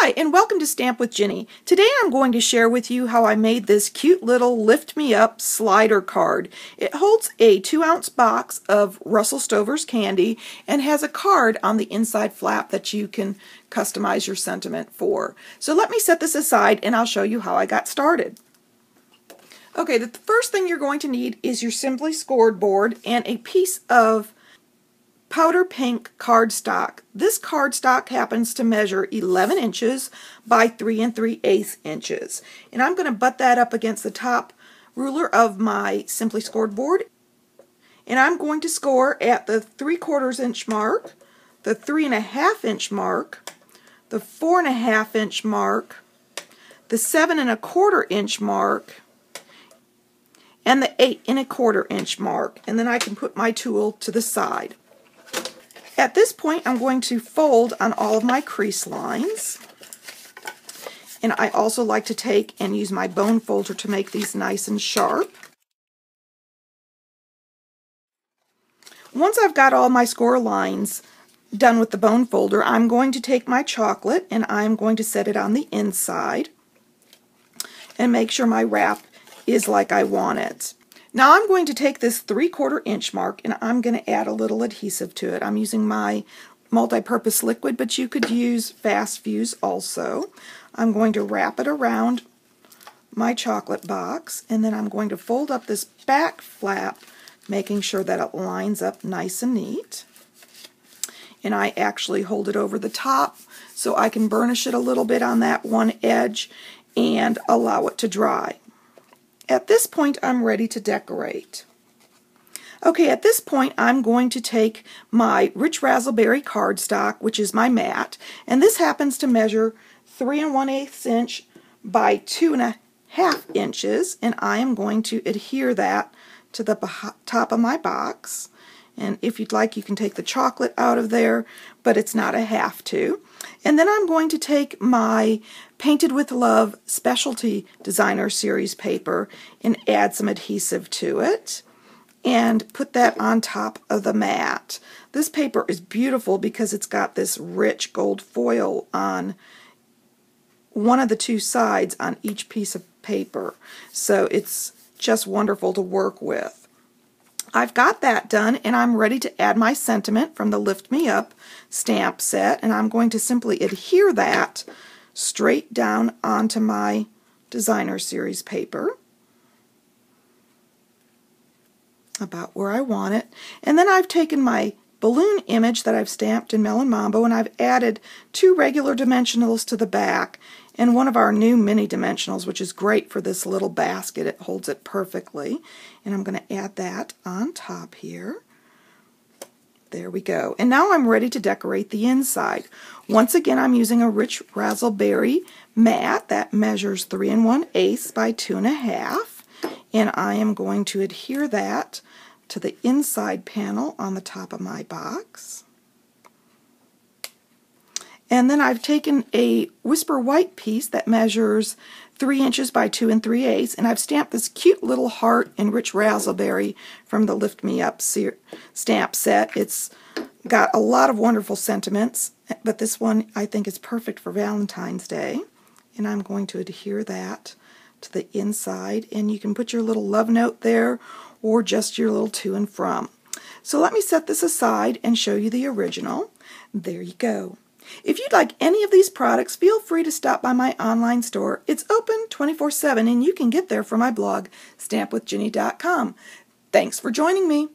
Hi, and welcome to Stamp with Ginny. Today I'm going to share with you how I made this cute little Lift Me Up slider card. It holds a 2-ounce box of Russell Stover's candy and has a card on the inside flap that you can customize your sentiment for. So let me set this aside and I'll show you how I got started. Okay, the first thing you're going to need is your Simply Scored board and a piece of powder pink cardstock. This cardstock happens to measure 11 inches by 3 3/8 inches. And I'm going to butt that up against the top ruler of my Simply Scored board. And I'm going to score at the 3/4 inch mark, the 3.5 inch mark, the 4.5 inch mark, the 7.25 inch mark, and the 8.25 inch mark. And then I can put my tool to the side. At this point, I'm going to fold on all of my crease lines. And I also like to take and use my bone folder to make these nice and sharp. Once I've got all my score lines done with the bone folder, I'm going to take my chocolate and I'm going to set it on the inside and make sure my wrap is like I want it. Now I'm going to take this 3/4 inch mark and I'm going to add a little adhesive to it. I'm using my multi-purpose liquid, but you could use Fast Fuse also. I'm going to wrap it around my chocolate box and then I'm going to fold up this back flap, making sure that it lines up nice and neat. And I actually hold it over the top so I can burnish it a little bit on that one edge and allow it to dry. At this point, I'm ready to decorate. Okay, at this point, I'm going to take my Rich Razzleberry cardstock, which is my mat, and this happens to measure 3 1/8 inch by 2.5 inches, and I am going to adhere that to the top of my box. And if you'd like, you can take the chocolate out of there, but it's not a have to. And then I'm going to take my Painted with Love Specialty Designer Series paper and add some adhesive to it and put that on top of the mat. This paper is beautiful because it's got this rich gold foil on one of the two sides on each piece of paper. So it's just wonderful to work with. I've got that done and I'm ready to add my sentiment from the Lift Me Up stamp set, and I'm going to simply adhere that straight down onto my Designer Series paper about where I want it. And then I've taken my balloon image that I've stamped in Melon Mambo and I've added 2 regular dimensionals to the back and one of our new mini dimensionals, which is great for this little basket. It holds it perfectly. And I'm going to add that on top here. There we go. And now I'm ready to decorate the inside. Once again, I'm using a Rich Razzleberry mat that measures 3 1/8 by 2.5. And I am going to adhere that to the inside panel on the top of my box. And then I've taken a Whisper White piece that measures 3 inches by 2 3/8, and I've stamped this cute little heart in Rich Razzleberry from the Lift Me Up stamp set. It's got a lot of wonderful sentiments, but this one I think is perfect for Valentine's Day. And I'm going to adhere that to the inside, and you can put your little love note there or just your little to and from. So let me set this aside and show you the original. There you go. If you'd like any of these products, feel free to stop by my online store. It's open 24/7 and you can get there from my blog, stampwithginny.com. Thanks for joining me.